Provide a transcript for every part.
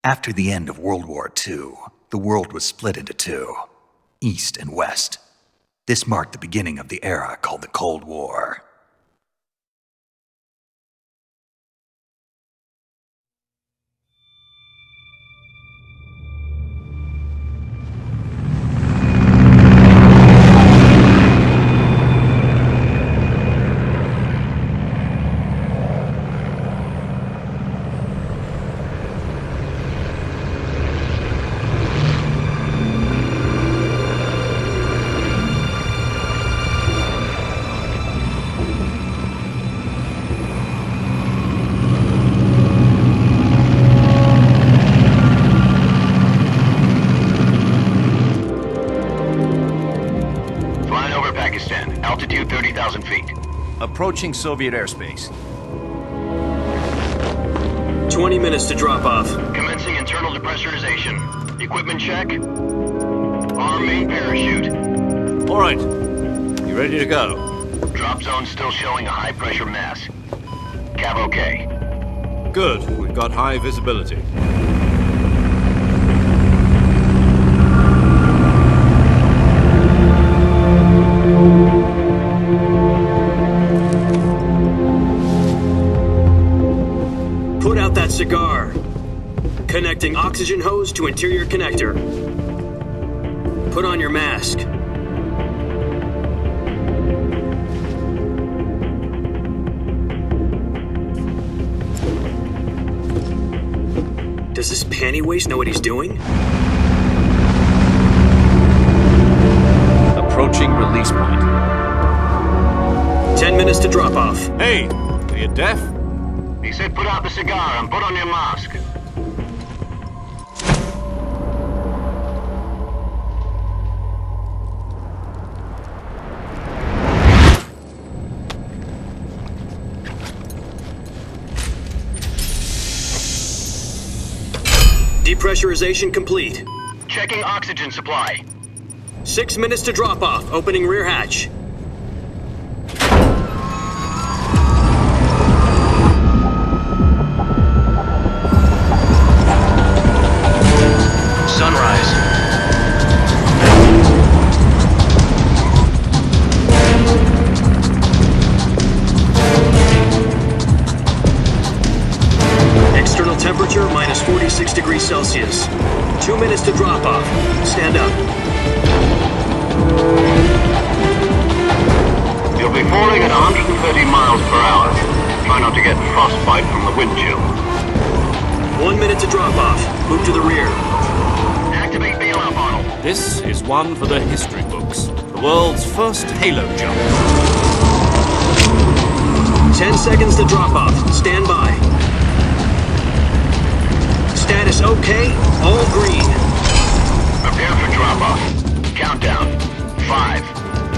After the end of World War II, the world was split into two, East and West. This marked the beginning of the era called the Cold War. Altitude 30,000 feet. Approaching Soviet airspace. 20 minutes to drop off. Commencing internal depressurization. Equipment check. Arm main parachute. All right. You ready to go? Drop zone still showing a high pressure mass. Cav okay. Good. We've got high visibility. Put out that cigar. Connecting oxygen hose to interior connector. Put on your mask. Does this panty waste know what he's doing? Approaching release point. 10 minutes to drop off. Hey, are you deaf? He said put out the cigar and put on your mask. Depressurization complete. Checking oxygen supply. 6 minutes to drop off. Opening rear hatch. Sunrise. External temperature minus 46 degrees Celsius. 2 minutes to drop off. Stand up. You'll be falling at 130 miles per hour. Try not to get frostbite from the wind chill. 1 minute to drop off. Move to the rear. Activate bailout model. This is one for the history books. The world's first halo jump. 10 seconds to drop off. Stand by. Status okay. All green. Prepare for drop off. Countdown. 5,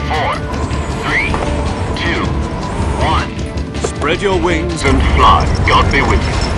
4, 3, 2, 1. Spread your wings And fly. God be with you.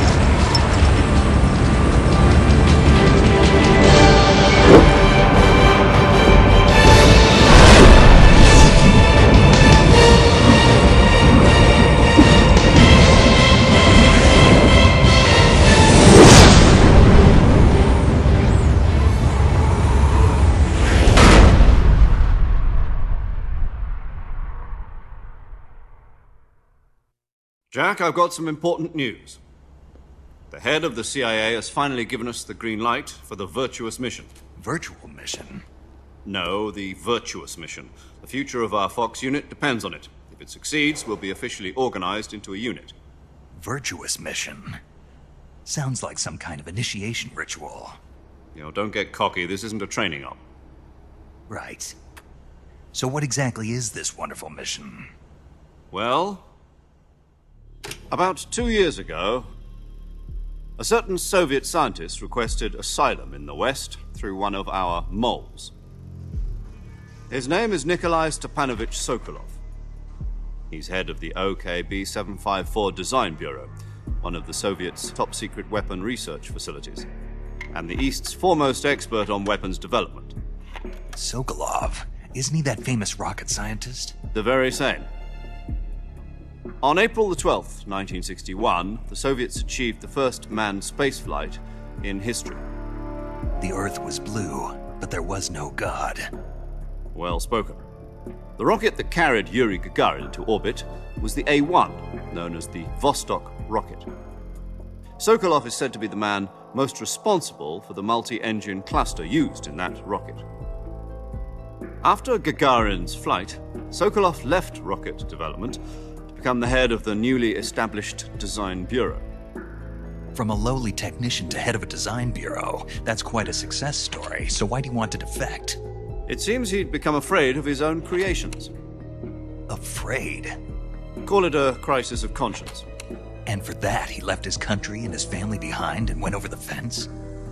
Jack, I've got some important news. The head of the CIA has finally given us the green light for the virtuous mission. Virtual mission? No, the virtuous mission. The future of our Fox unit depends on it. If it succeeds, we'll be officially organized into a unit. Virtuous mission? Sounds like some kind of initiation ritual. You know, don't get cocky. This isn't a training op. Right. So what exactly is this wonderful mission? Well, about 2 years ago, a certain Soviet scientist requested asylum in the West through one of our moles. His name is Nikolai Stepanovich Sokolov. He's head of the OKB 754 Design Bureau, one of the Soviets' top-secret weapon research facilities, and the East's foremost expert on weapons development. Sokolov? Isn't he that famous rocket scientist? The very same. On April the 12th, 1961, the Soviets achieved the first manned spaceflight in history. The Earth was blue, but there was no God. Well spoken. The rocket that carried Yuri Gagarin to orbit was the A-1, known as the Vostok rocket. Sokolov is said to be the man most responsible for the multi-engine cluster used in that rocket. After Gagarin's flight, Sokolov left rocket development to become the head of the newly established Design Bureau. From a lowly technician to head of a design bureau, that's quite a success story, so why do you want to defect? It seems he'd become afraid of his own creations. Afraid? Call it a crisis of conscience. And for that, he left his country and his family behind and went over the fence?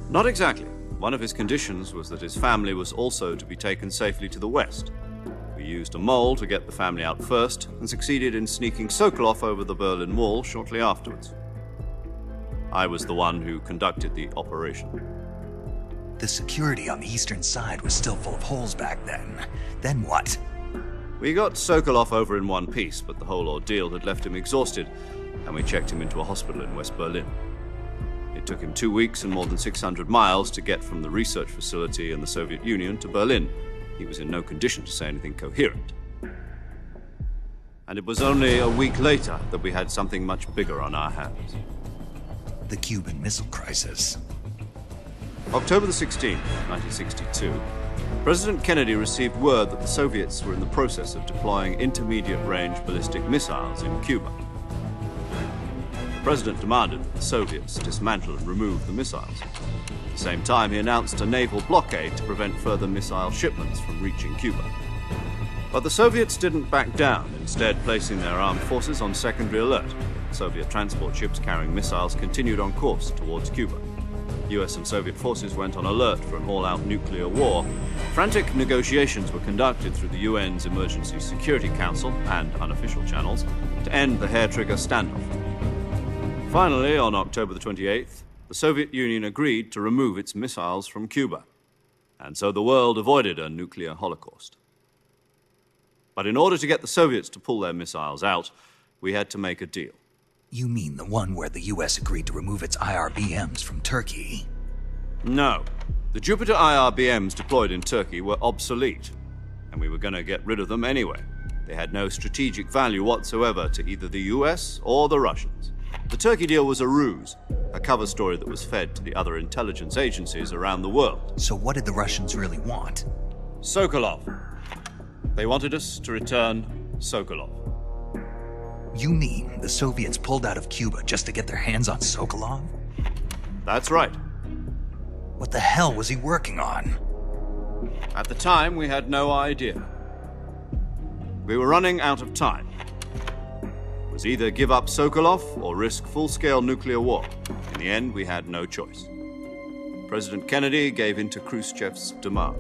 Not exactly. One of his conditions was that his family was also to be taken safely to the west. We used a mole to get the family out first and succeeded in sneaking Sokolov over the Berlin Wall shortly afterwards. I was the one who conducted the operation. The security on the eastern side was still full of holes back then. Then what? We got Sokolov over in one piece, but the whole ordeal had left him exhausted, and we checked him into a hospital in West Berlin. It took him 2 weeks and more than 600 miles to get from the research facility in the Soviet Union to Berlin. He was in no condition to say anything coherent. And it was only a week later that we had something much bigger on our hands. The Cuban Missile Crisis. October the 16th, 1962, President Kennedy received word that the Soviets were in the process of deploying intermediate-range ballistic missiles in Cuba. The President demanded that the Soviets dismantle and remove the missiles. At the same time, he announced a naval blockade to prevent further missile shipments from reaching Cuba. But the Soviets didn't back down, instead placing their armed forces on secondary alert. Soviet transport ships carrying missiles continued on course towards Cuba. US and Soviet forces went on alert for an all-out nuclear war. Frantic negotiations were conducted through the UN's Emergency Security Council and unofficial channels to end the hair-trigger standoff. Finally, on October the 28th, the Soviet Union agreed to remove its missiles from Cuba. And so the world avoided a nuclear holocaust. But in order to get the Soviets to pull their missiles out, we had to make a deal. You mean the one where the US agreed to remove its IRBMs from Turkey? No. The Jupiter IRBMs deployed in Turkey were obsolete, and we were going to get rid of them anyway. They had no strategic value whatsoever to either the US or the Russians. The Turkey deal was a ruse, a cover story that was fed to the other intelligence agencies around the world. So what did the Russians really want? Sokolov. They wanted us to return Sokolov. You mean the Soviets pulled out of Cuba just to get their hands on Sokolov? That's right. What the hell was he working on? At the time, we had no idea. We were running out of time. It was either give up Sokolov or risk full-scale nuclear war. In the end, we had no choice. President Kennedy gave in to Khrushchev's demand.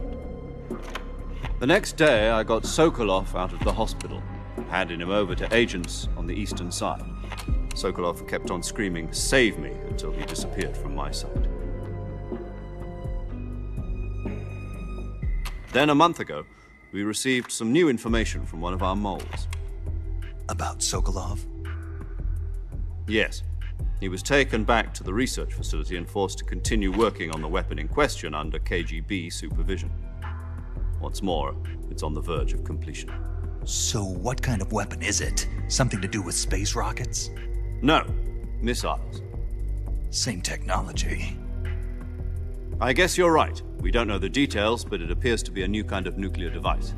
The next day, I got Sokolov out of the hospital, handing him over to agents on the eastern side. Sokolov kept on screaming, "Save me," until he disappeared from my sight. Then a month ago, we received some new information from one of our moles. About Sokolov? Yes. He was taken back to the research facility and forced to continue working on the weapon in question under KGB supervision. What's more, it's on the verge of completion. So what kind of weapon is it? Something to do with space rockets? No, missiles. Same technology. I guess you're right. We don't know the details, but it appears to be a new kind of nuclear device.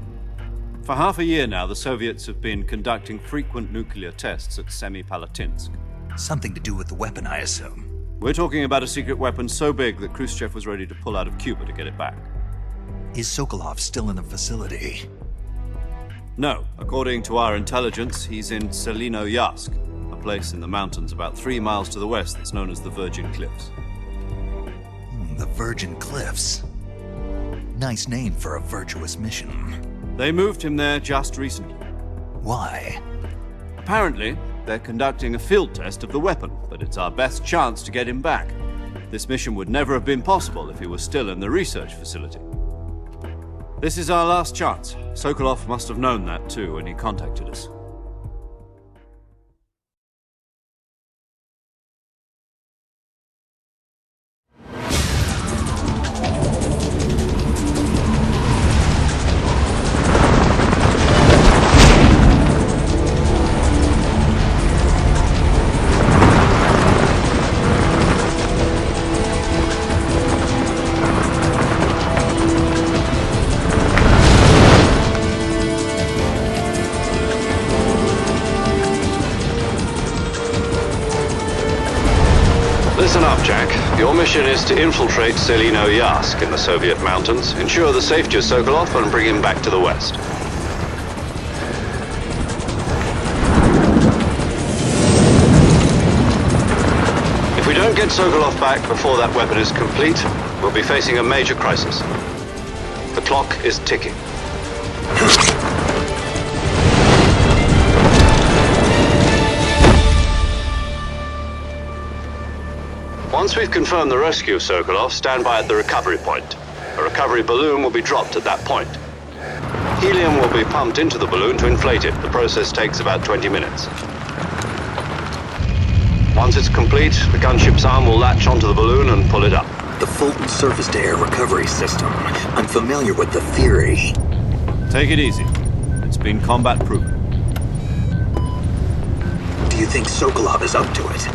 For half a year now, the Soviets have been conducting frequent nuclear tests at Semipalatinsk. Something to do with the weapon, I assume. We're talking about a secret weapon so big that Khrushchev was ready to pull out of Cuba to get it back. Is Sokolov still in the facility? No. According to our intelligence, he's in Selinoyarsk, a place in the mountains about 3 miles to the west that's known as the Virgin Cliffs. The Virgin Cliffs. Nice name for a virtuous mission. They moved him there just recently. Why? Apparently, they're conducting a field test of the weapon, but it's our best chance to get him back. This mission would never have been possible if he was still in the research facility. This is our last chance. Sokolov must have known that too when he contacted us. Your mission is to infiltrate Selino Yask in the Soviet mountains, ensure the safety of Sokolov, and bring him back to the west. If we don't get Sokolov back before that weapon is complete, we'll be facing a major crisis. The clock is ticking. Once we've confirmed the rescue of Sokolov, stand by at the recovery point. A recovery balloon will be dropped at that point. Helium will be pumped into the balloon to inflate it. The process takes about 20 minutes. Once it's complete, the gunship's arm will latch onto the balloon and pull it up. The Fulton surface-to-air recovery system. I'm familiar with the theory. Take it easy. It's been combat-proven. Do you think Sokolov is up to it?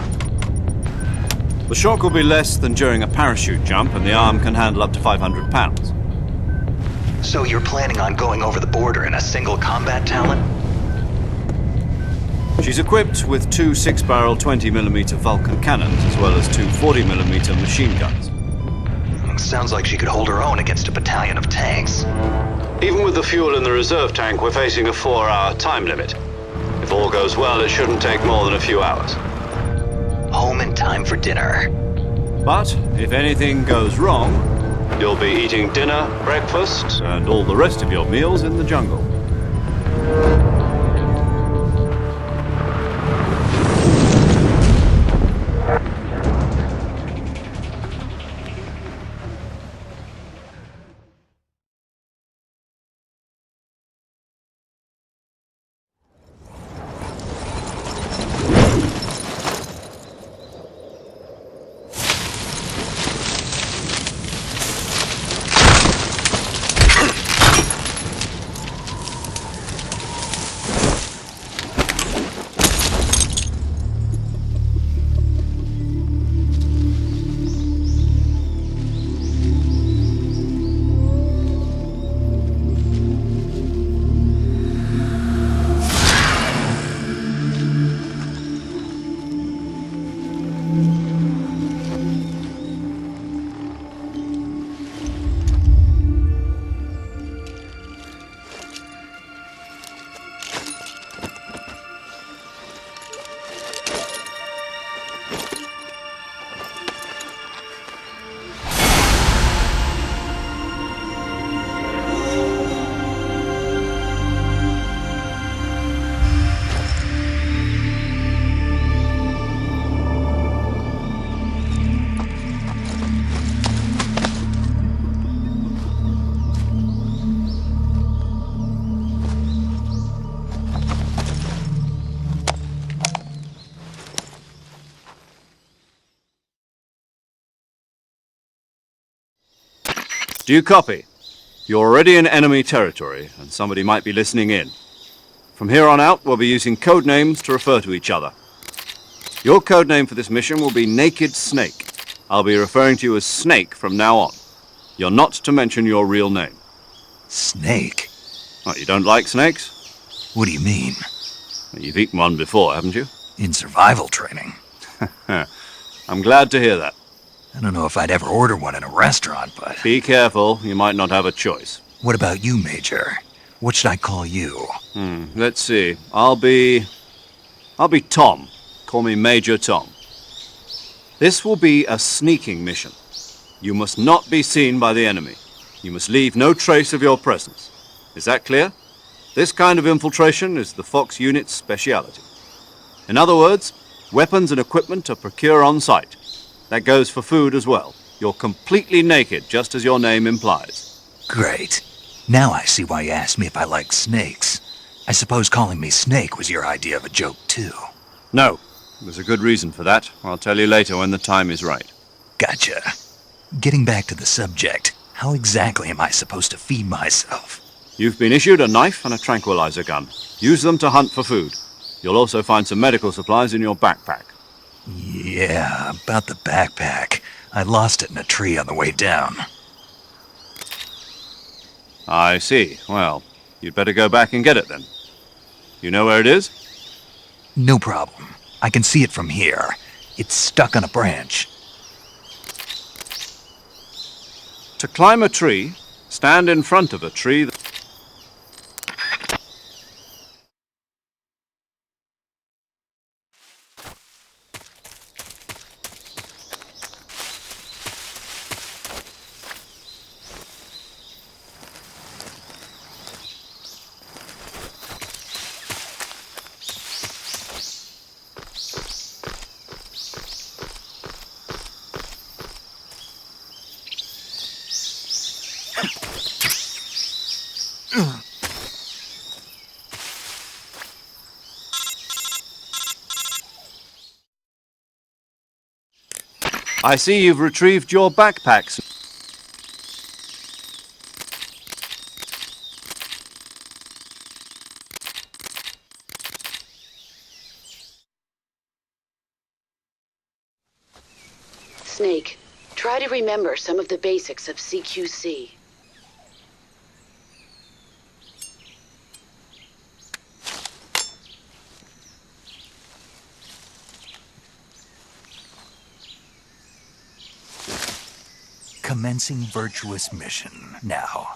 The shock will be less than during a parachute jump, and the arm can handle up to 500 pounds. So you're planning on going over the border in a single combat talent? She's equipped with two 6-barrel 20mm Vulcan cannons, as well as two 40mm machine guns. Sounds like she could hold her own against a battalion of tanks. Even with the fuel in the reserve tank, we're facing a 4-hour time limit. If all goes well, it shouldn't take more than a few hours. Home in time for dinner. But if anything goes wrong, you'll be eating dinner, breakfast, and all the rest of your meals in the jungle. Do you copy? You're already in enemy territory, and somebody might be listening in. From here on out, we'll be using code names to refer to each other. Your code name for this mission will be Naked Snake. I'll be referring to you as Snake from now on. You're not to mention your real name. Snake? What, you don't like snakes? What do you mean? You've eaten one before, haven't you? In survival training. I'm glad to hear that. I don't know if I'd ever order one in a restaurant, but... Be careful, you might not have a choice. What about you, Major? What should I call you? Let's see. I'll be Tom. Call me Major Tom. This will be a sneaking mission. You must not be seen by the enemy. You must leave no trace of your presence. Is that clear? This kind of infiltration is the Fox unit's speciality. In other words, weapons and equipment are procured on site. That goes for food as well. You're completely naked, just as your name implies. Great. Now I see why you asked me if I like snakes. I suppose calling me Snake was your idea of a joke, too. No. There's a good reason for that. I'll tell you later when the time is right. Gotcha. Getting back to the subject, how exactly am I supposed to feed myself? You've been issued a knife and a tranquilizer gun. Use them to hunt for food. You'll also find some medical supplies in your backpack. Yeah, about the backpack. I lost it in a tree on the way down. I see. Well, you'd better go back and get it then. You know where it is? No problem. I can see it from here. It's stuck on a branch. To climb a tree, stand in front of a tree. I see you've retrieved your backpacks. Snake, try to remember some of the basics of CQC. Commencing virtuous mission now.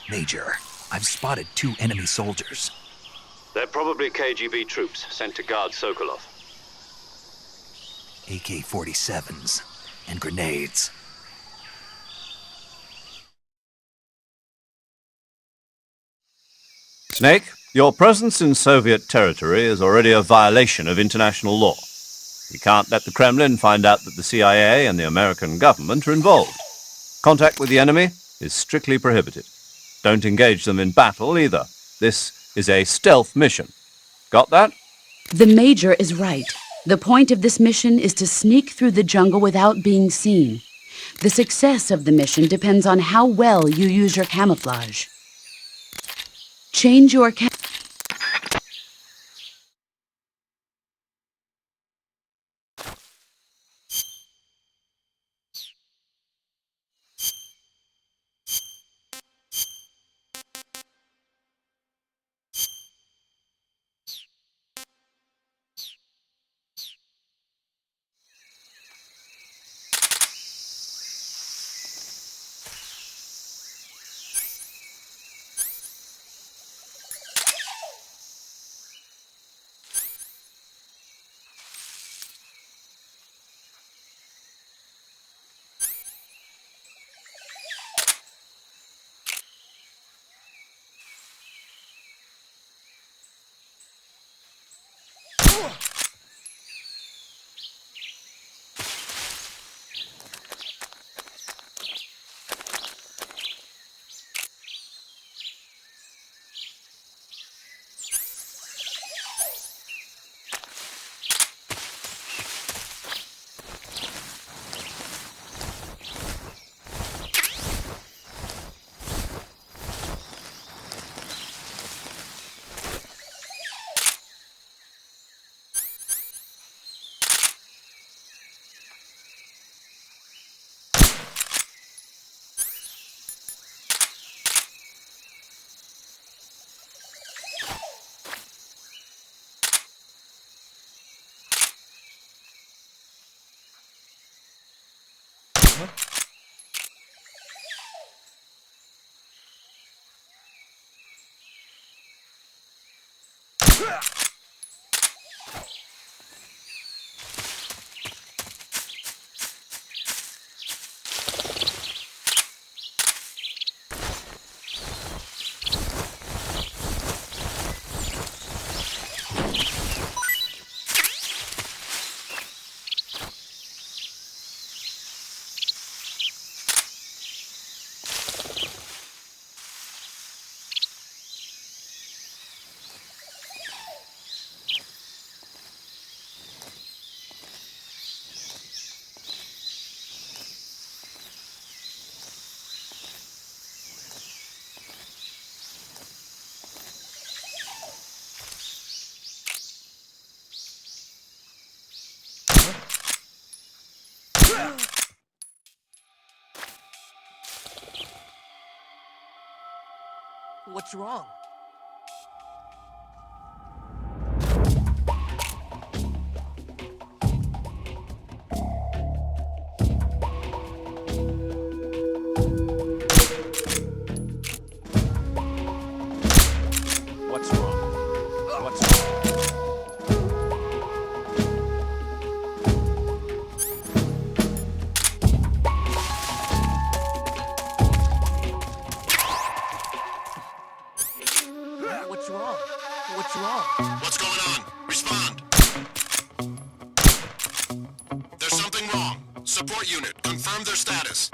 Major, I've spotted 2 enemy soldiers. They're probably KGB troops sent to guard Sokolov. AK-47s and grenades. Snake, your presence in Soviet territory is already a violation of international law. We can't let the Kremlin find out that the CIA and the American government are involved. Contact with the enemy is strictly prohibited. Don't engage them in battle either. This is a stealth mission. Got that? The Major is right. The point of this mission is to sneak through the jungle without being seen. The success of the mission depends on how well you use your camouflage. Change your What's wrong? What's wrong? What's wrong? What's wrong? What's wrong? What's going on? Respond. There's something wrong. Support unit, confirm their status.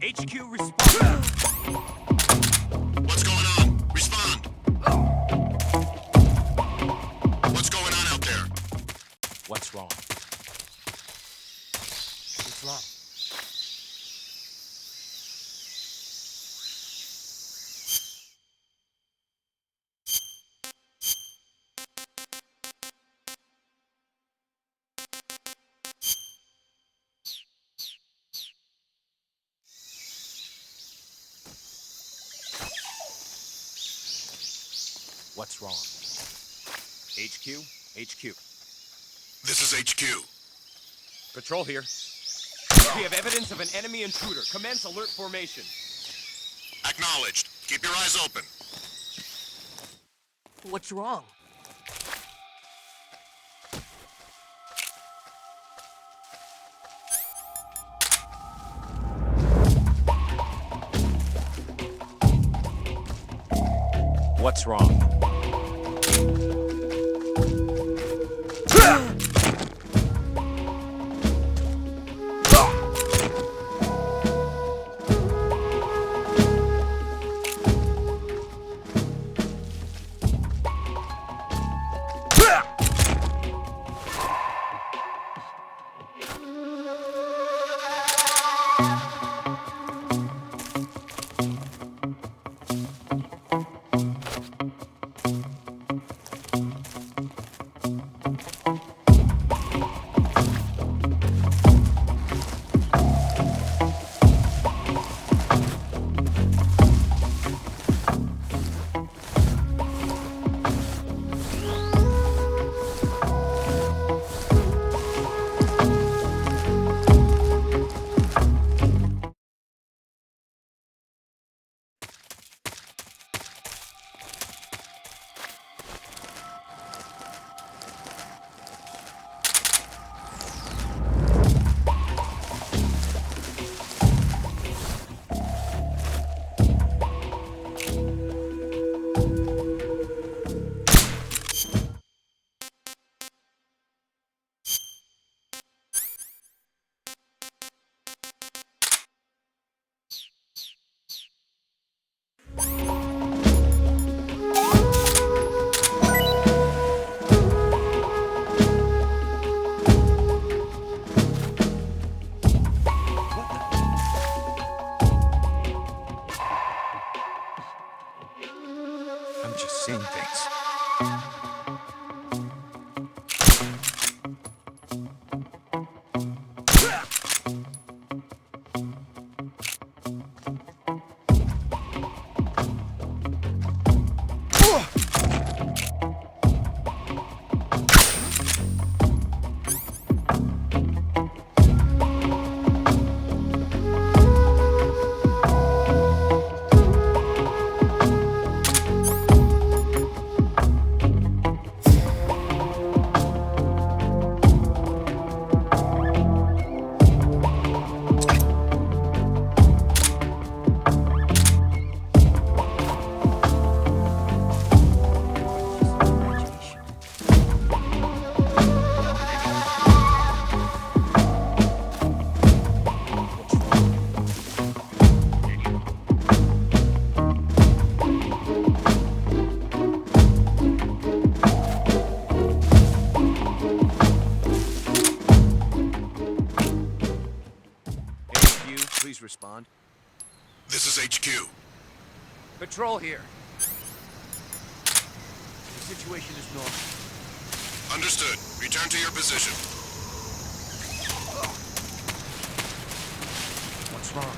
HQ respond. What's going on? Respond. What's going on out there? What's wrong? What's wrong? What's wrong? HQ? HQ. This is HQ. Patrol here. We have evidence of an enemy intruder. Commence alert formation. Acknowledged. Keep your eyes open. What's wrong? What's wrong? please respond. This is HQ. Patrol here. The situation is normal. Understood. Return to your position. What's wrong?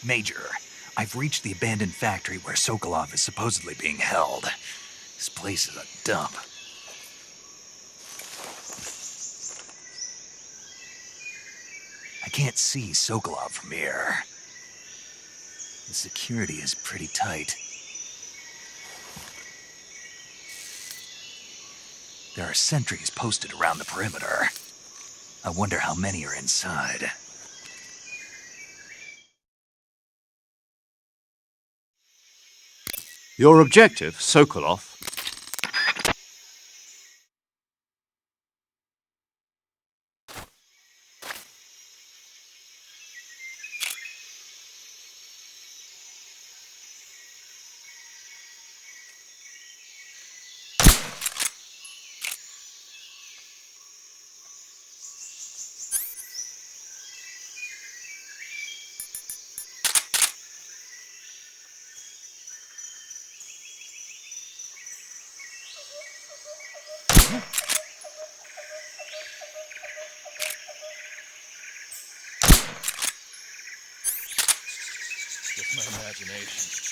Major, I've reached the abandoned factory where Sokolov is supposedly being held. This place is a dump. I can't see Sokolov from here. The security is pretty tight. There are sentries posted around the perimeter. I wonder how many are inside. Your objective, Sokolov? Just my imagination.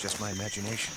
just my imagination.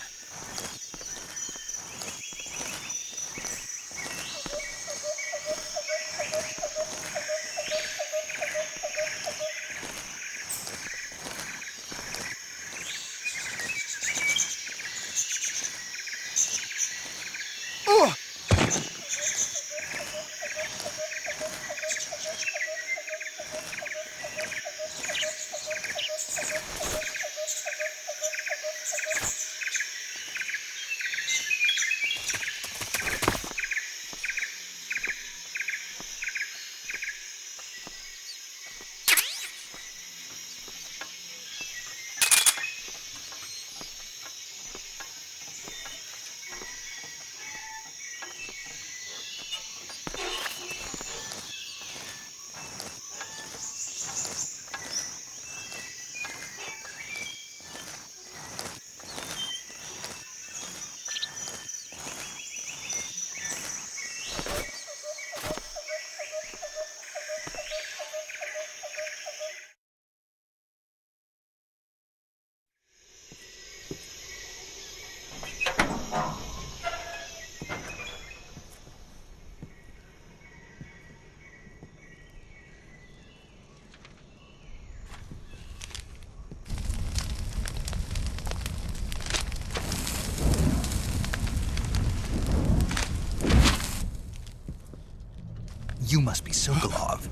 You must be Sokolov.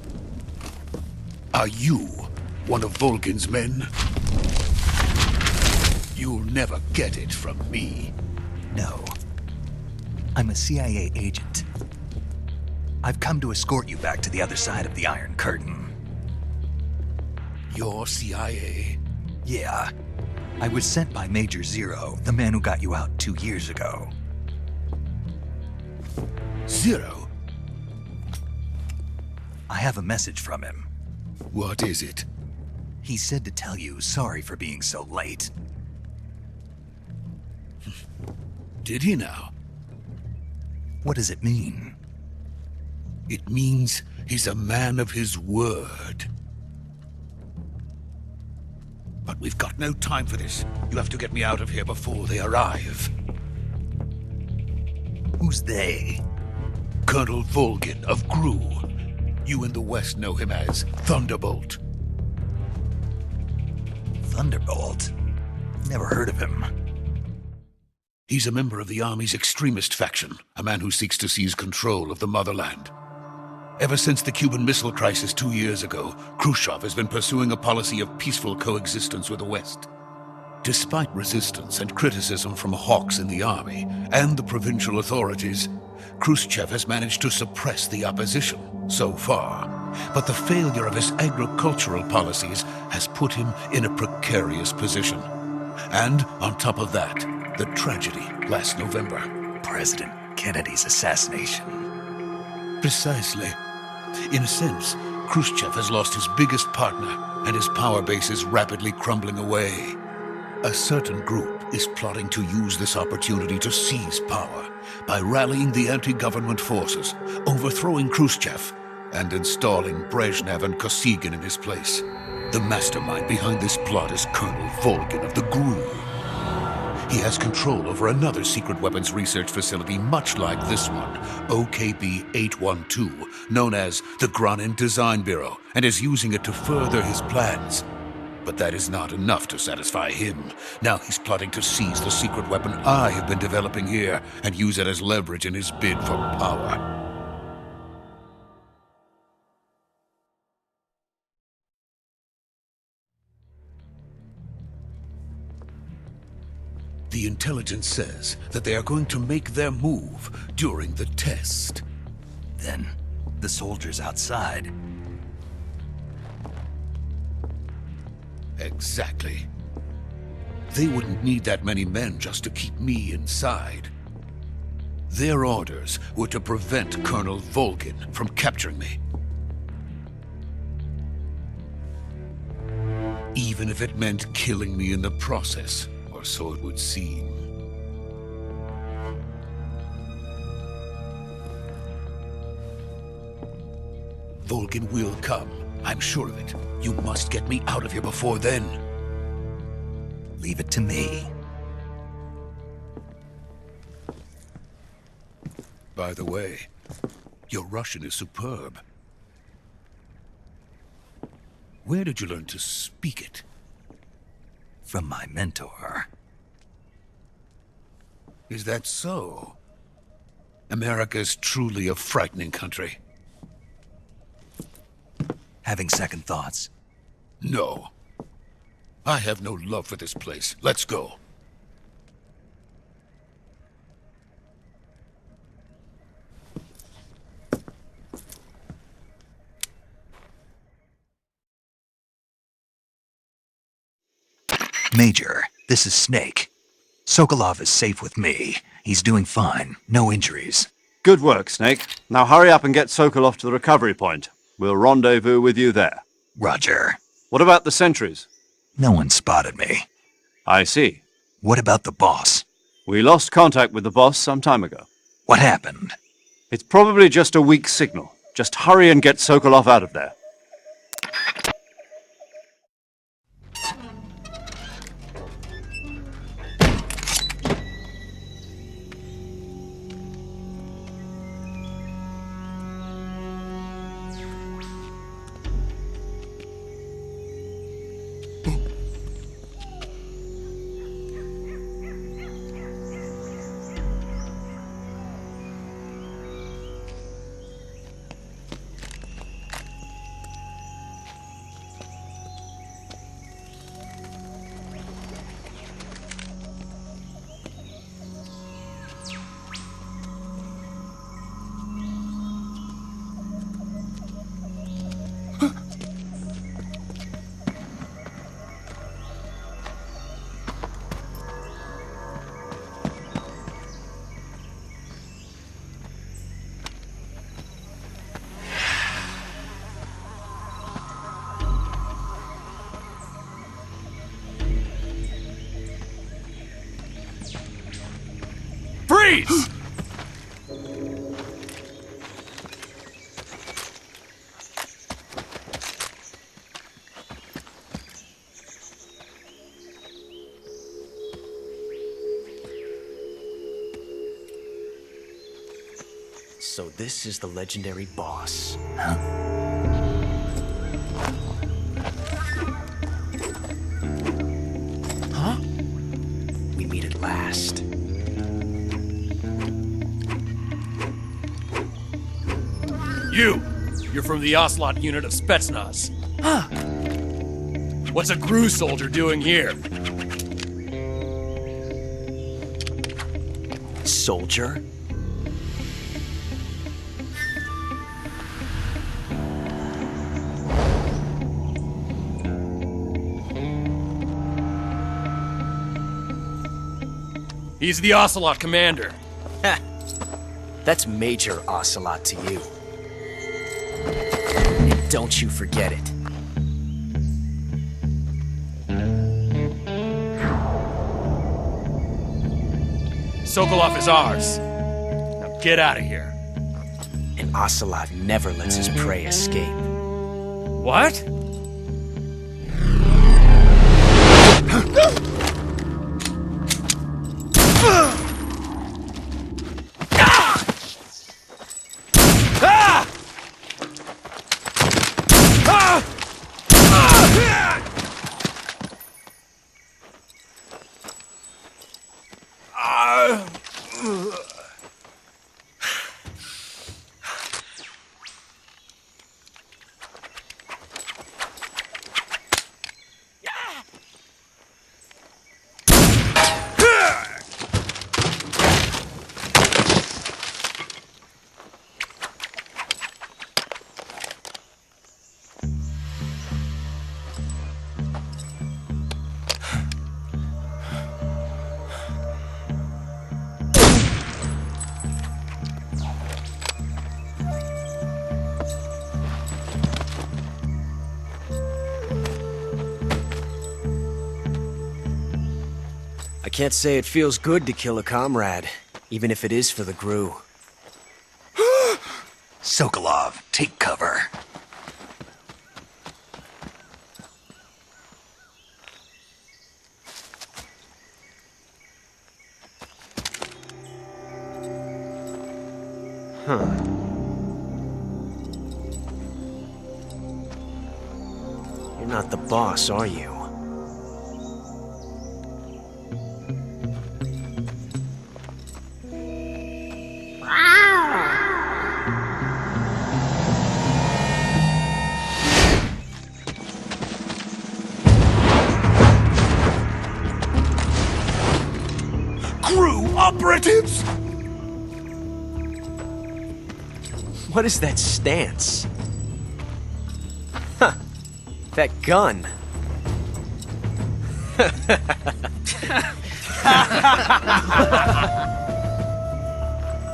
Are you one of Volgin's men? You'll never get it from me. No. I'm a CIA agent. I've come to escort you back to the other side of the Iron Curtain. You're CIA? Yeah. I was sent by Major Zero, the man who got you out 2 years ago. Zero? I have a message from him. What is it? He said to tell you sorry for being so late. Did he now? What does it mean? It means he's a man of his word. But we've got no time for this. You have to get me out of here before they arrive. Who's they? Colonel Volgin of Gru. You in the West know him as Thunderbolt. Thunderbolt? Never heard of him. He's a member of the Army's extremist faction, a man who seeks to seize control of the motherland. Ever since the Cuban Missile Crisis 2 years ago, Khrushchev has been pursuing a policy of peaceful coexistence with the West. Despite resistance and criticism from hawks in the army and the provincial authorities, Khrushchev has managed to suppress the opposition so far. But the failure of his agricultural policies has put him in a precarious position. And on top of that, the tragedy last November. President Kennedy's assassination. Precisely. In a sense, Khrushchev has lost his biggest partner, and his power base is rapidly crumbling away. A certain group is plotting to use this opportunity to seize power by rallying the anti-government forces, overthrowing Khrushchev, and installing Brezhnev and Kosygin in his place. The mastermind behind this plot is Colonel Volgin of the GRU. He has control over another secret weapons research facility much like this one, OKB-812, known as the Granin Design Bureau, and is using it to further his plans. But that is not enough to satisfy him. Now he's plotting to seize the secret weapon I have been developing here and use it as leverage in his bid for power. The intelligence says that they are going to make their move during the test. Then, the soldiers outside. Exactly. They wouldn't need that many men just to keep me inside. Their orders were to prevent Colonel Volgin from capturing me. Even if it meant killing me in the process, or so it would seem. Volgin will come. I'm sure of it. You must get me out of here before then. Leave it to me. By the way, your Russian is superb. Where did you learn to speak it? From my mentor. Is that so? America is truly a frightening country. Having second thoughts? No. I have no love for this place. Let's go. Major, this is Snake. Sokolov is safe with me. He's doing fine. No injuries. Good work, Snake. Now hurry up and get Sokolov to the recovery point. We'll rendezvous with you there. Roger. What about the sentries? No one spotted me. I see. What about the boss? We lost contact with the boss some time ago. What happened? It's probably just a weak signal. Just hurry and get Sokolov out of there. Freeze! So this is the legendary boss. Huh? We meet at last. You're from the Ocelot unit of Spetsnaz. Huh. What's a GRU soldier doing here? Soldier? He's the Ocelot commander. Ha! That's Major Ocelot to you. And don't you forget it. Sokolov is ours. Now get out of here. And Ocelot never lets his prey escape. What? I can't say it feels good to kill a comrade, even if it is for the GRU. Sokolov, take cover. You're not the boss, are you? Crew operatives! What is that stance? Huh. That gun.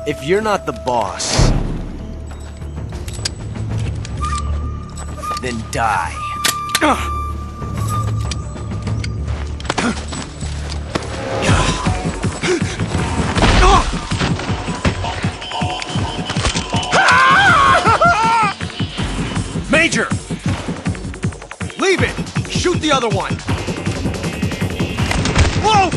If you're not the boss, then die. Major! Leave it! Shoot the other one! Whoa!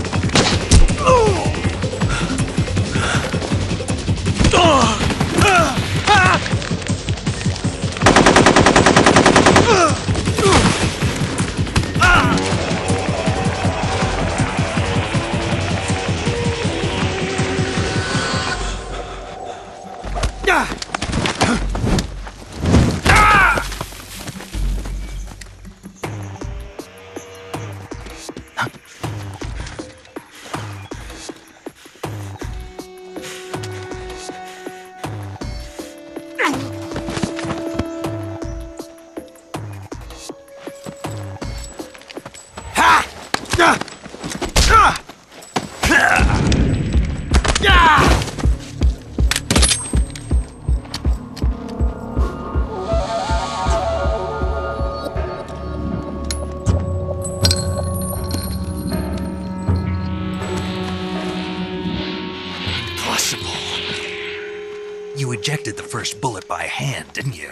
You ejected the first bullet by hand, didn't you?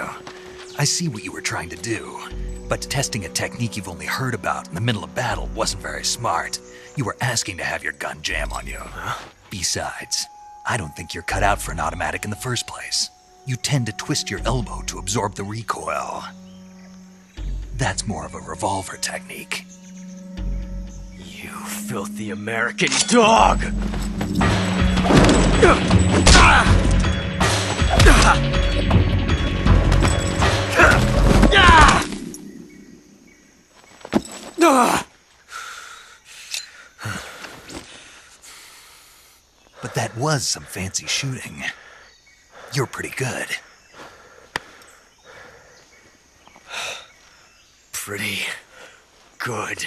I see what you were trying to do, but testing a technique you've only heard about in the middle of battle wasn't very smart. You were asking to have your gun jam on you. Besides, I don't think you're cut out for an automatic in the first place. You tend to twist your elbow to absorb the recoil. That's more of a revolver technique. You filthy American dog! But that was some fancy shooting. You're pretty good. Pretty good.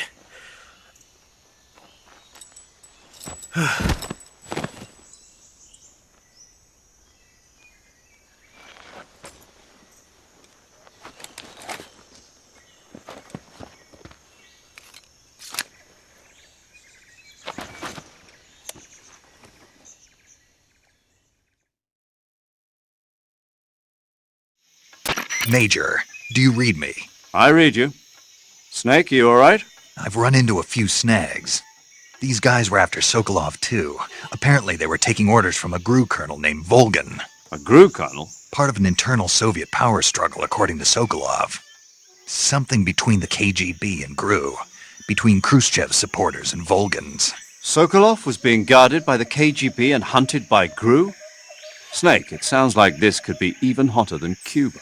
Major, do you read me? I read you. Snake, you all right? I've run into a few snags. These guys were after Sokolov too. Apparently they were taking orders from a GRU colonel named Volgan. A GRU colonel? Part of an internal Soviet power struggle, according to Sokolov. Something between the KGB and GRU. Between Khrushchev's supporters and Volgan's. Sokolov was being guarded by the KGB and hunted by GRU? Snake, it sounds like this could be even hotter than Cuba.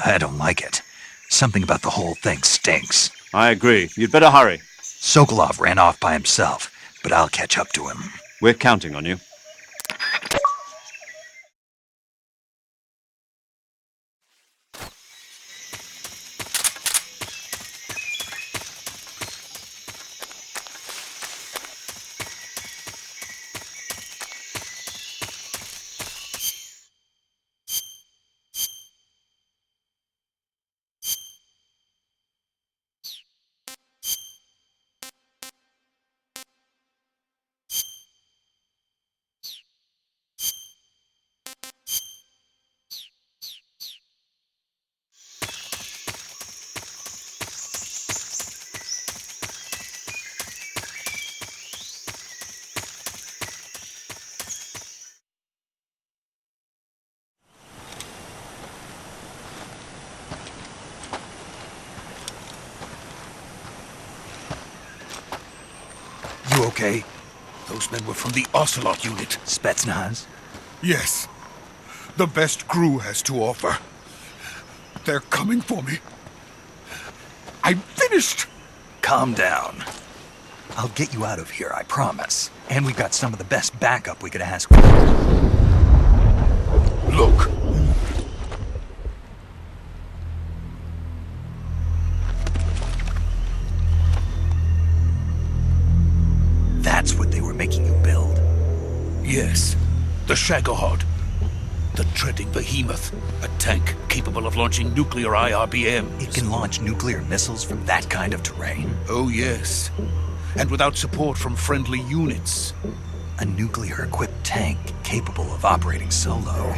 I don't like it. Something about the whole thing stinks. I agree. You'd better hurry. Sokolov ran off by himself, but I'll catch up to him. We're counting on you. You okay? Those men were from the Ocelot unit. Spetsnaz? Yes. The best crew has to offer. They're coming for me. I'm finished! Calm down. I'll get you out of here, I promise. And we've got some of the best backup we could ask for. Look. That's what they were making you build? Yes. The Shagohod. The dreading behemoth. A tank capable of launching nuclear IRBMs. It can launch nuclear missiles from that kind of terrain? Oh, yes. And without support from friendly units. A nuclear-equipped tank capable of operating solo.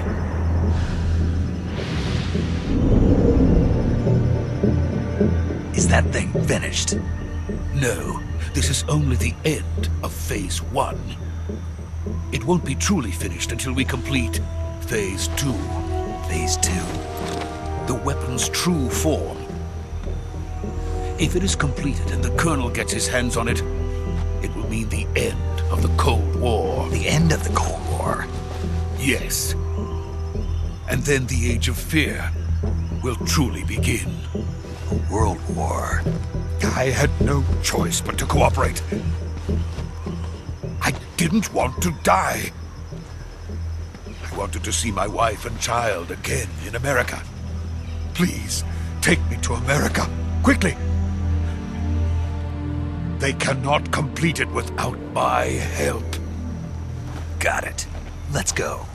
Is that thing finished? No, this is only the end of Phase 1. It won't be truly finished until we complete Phase 2. Phase 2? The weapon's true form. If it is completed and the Colonel gets his hands on it, it will mean the end of the Cold War. The end of the Cold War? Yes. And then the Age of Fear will truly begin. A world war? I had no choice but to cooperate. I didn't want to die. I wanted to see my wife and child again in America. Please, take me to America, quickly. They cannot complete it without my help. Got it. Let's go.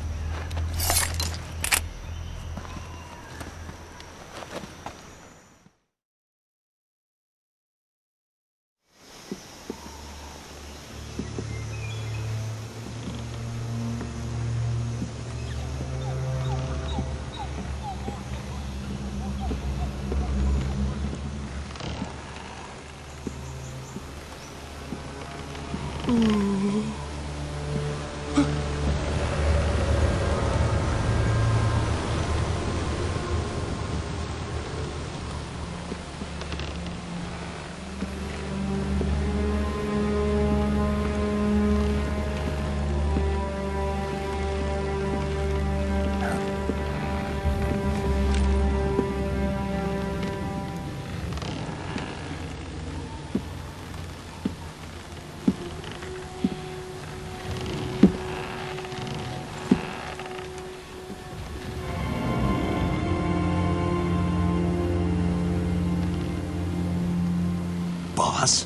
Boss?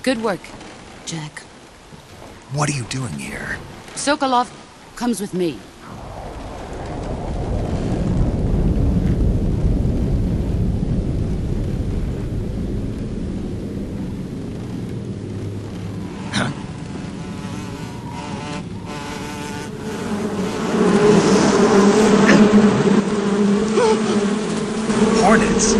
Good work, Jack. What are you doing here? Sokolov comes with me. Hornets?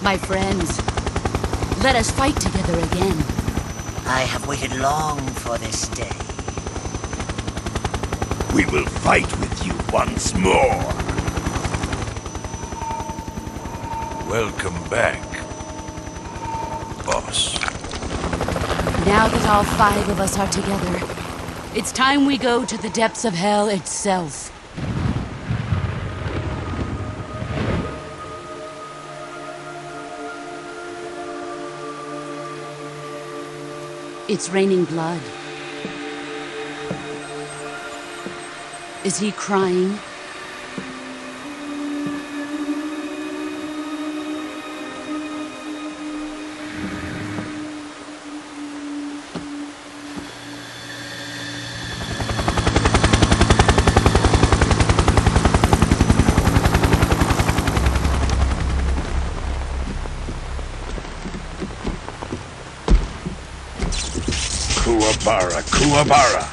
My friends, let us fight together again. I have waited long for this day. We will fight with you once more. Welcome back, boss. Now that all 5 of us are together, it's time we go to the depths of hell itself. It's raining blood. Is he crying? Bara Kuwabara.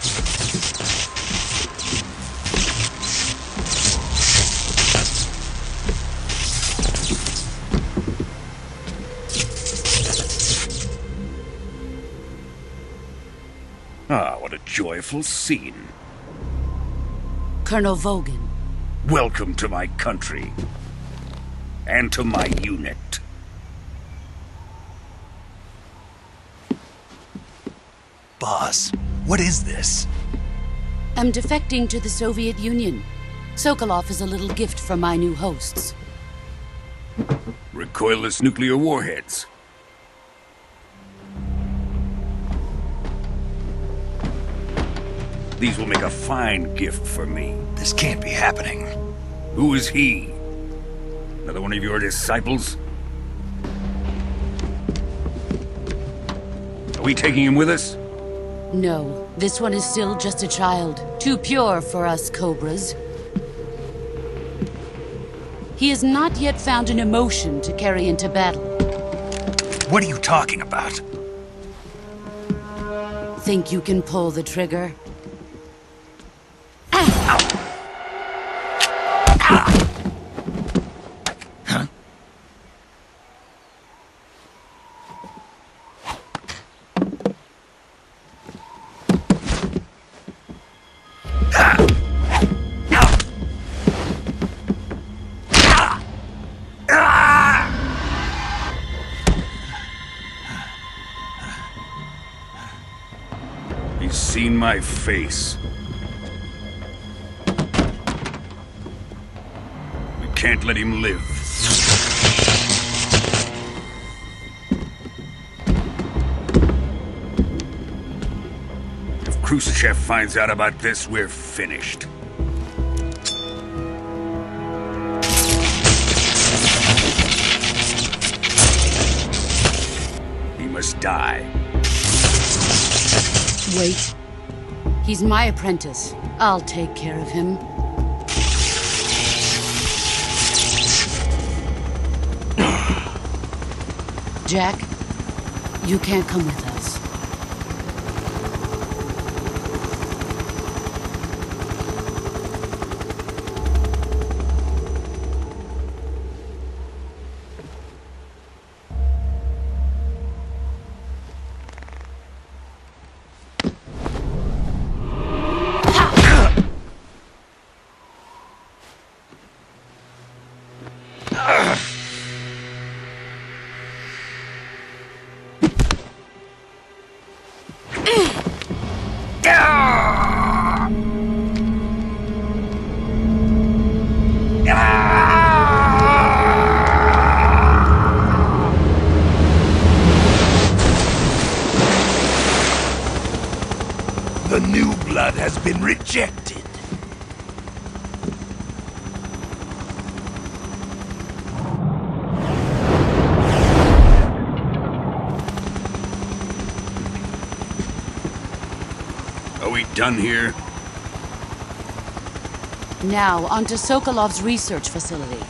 Ah, what a joyful scene. Colonel Vogan. Welcome to my country. And to my unit. Boss, what is this? I'm defecting to the Soviet Union. Sokolov is a little gift from my new hosts. Recoilless nuclear warheads. These will make a fine gift for me. This can't be happening. Who is he? Another one of your disciples? Are we taking him with us? No, this one is still just a child. Too pure for us Cobras. He has not yet found an emotion to carry into battle. What are you talking about? Think you can pull the trigger? He's seen my face. We can't let him live. If Khrushchev finds out about this, we're finished. He must die. Wait. He's my apprentice. I'll take care of him. Jack, you can't come with us. The new blood has been rejected. Are we done here? Now, onto Sokolov's research facility.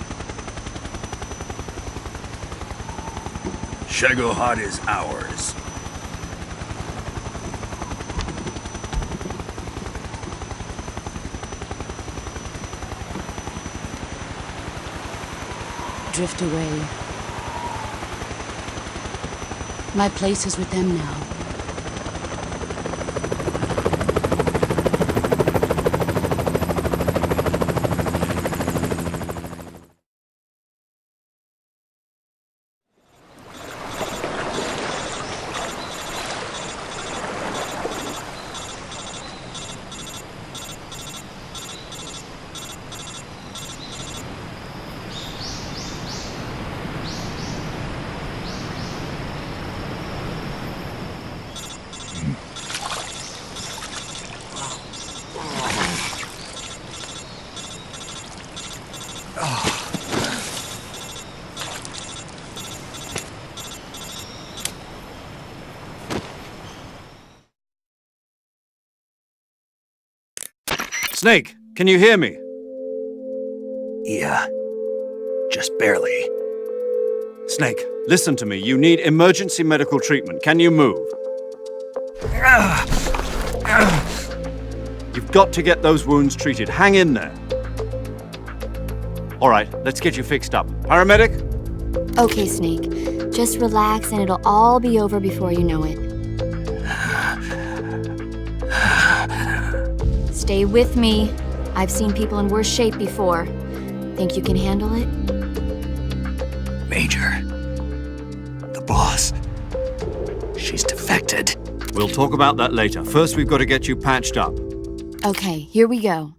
Shagohod is ours. Drift away. My place is with them now. Snake, can you hear me? Yeah, just barely. Snake, listen to me. You need emergency medical treatment. Can you move? You've got to get those wounds treated. Hang in there. All right, let's get you fixed up. Paramedic? Okay, Snake. Just relax and it'll all be over before you know it. Stay with me. I've seen people in worse shape before. Think you can handle it? Major, the boss, she's defected. We'll talk about that later. First, we've got to get you patched up. Okay, here we go.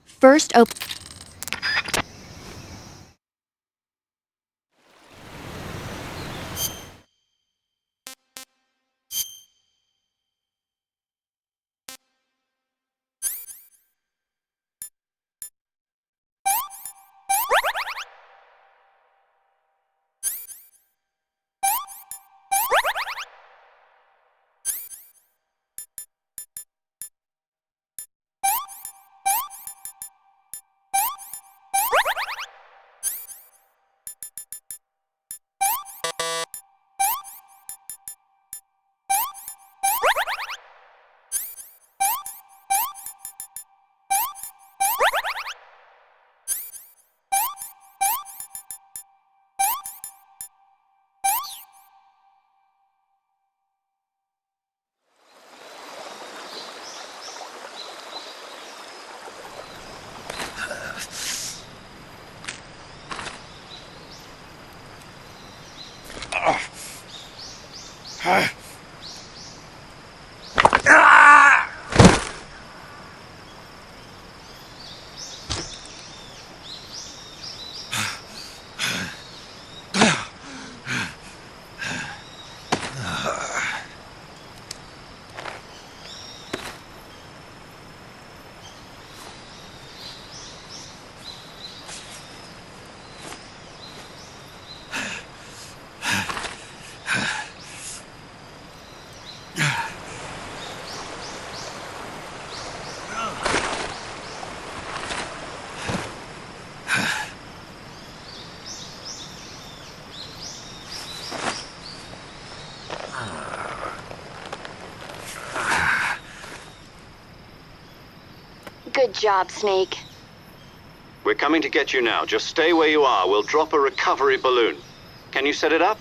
First open... Good job, Snake. We're coming to get you now. Just stay where you are. We'll drop a recovery balloon. Can you set it up?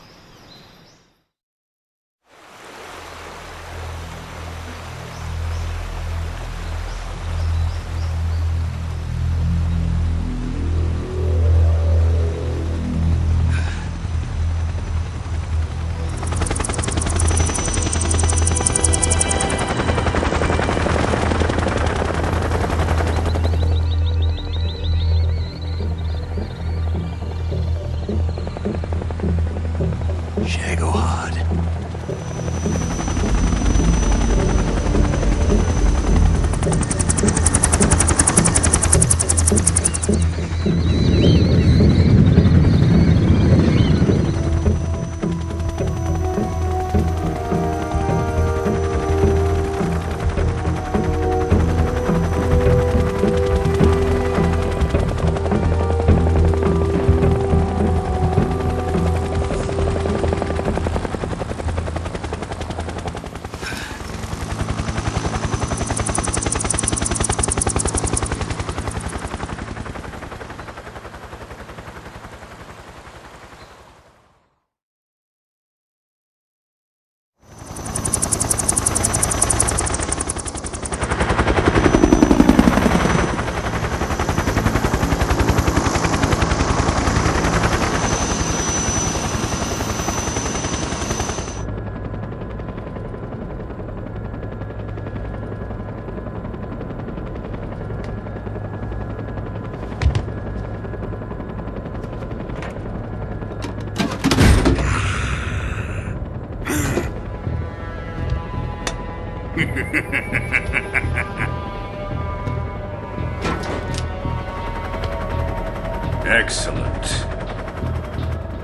Excellent.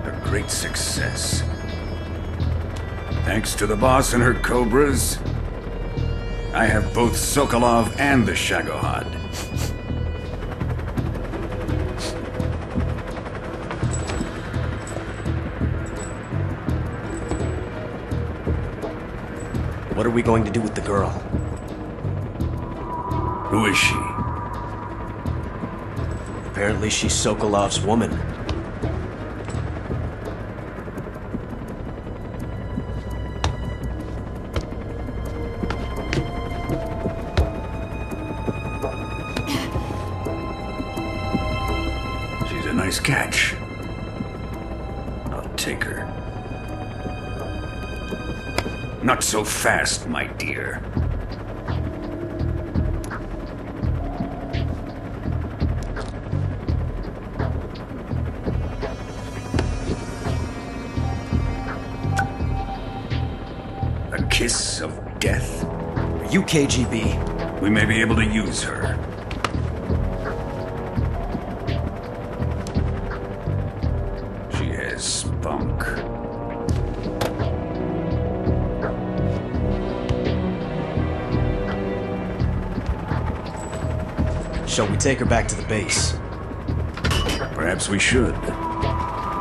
A great success. Thanks to the boss and her cobras, I have both Sokolov and the Shagohod. What are we going to do with the girl? Who is she? Apparently she's Sokolov's woman. She's a nice catch. I'll take her. Not so fast, my dear. A kiss of death? Are you KGB? We may be able to use her. She has spunk. Shall we take her back to the base? Perhaps we should.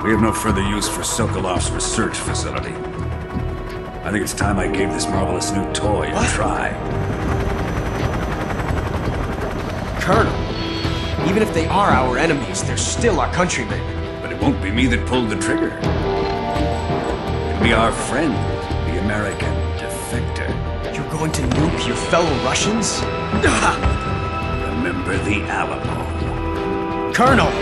We have no further use for Sokolov's research facility. I think it's time I gave this marvelous new toy a try. Colonel, even if they are our enemies, they're still our countrymen. But it won't be me that pulled the trigger. It'll be our friend, the American defector. You're going to nuke your fellow Russians? Remember the Alamo. Colonel!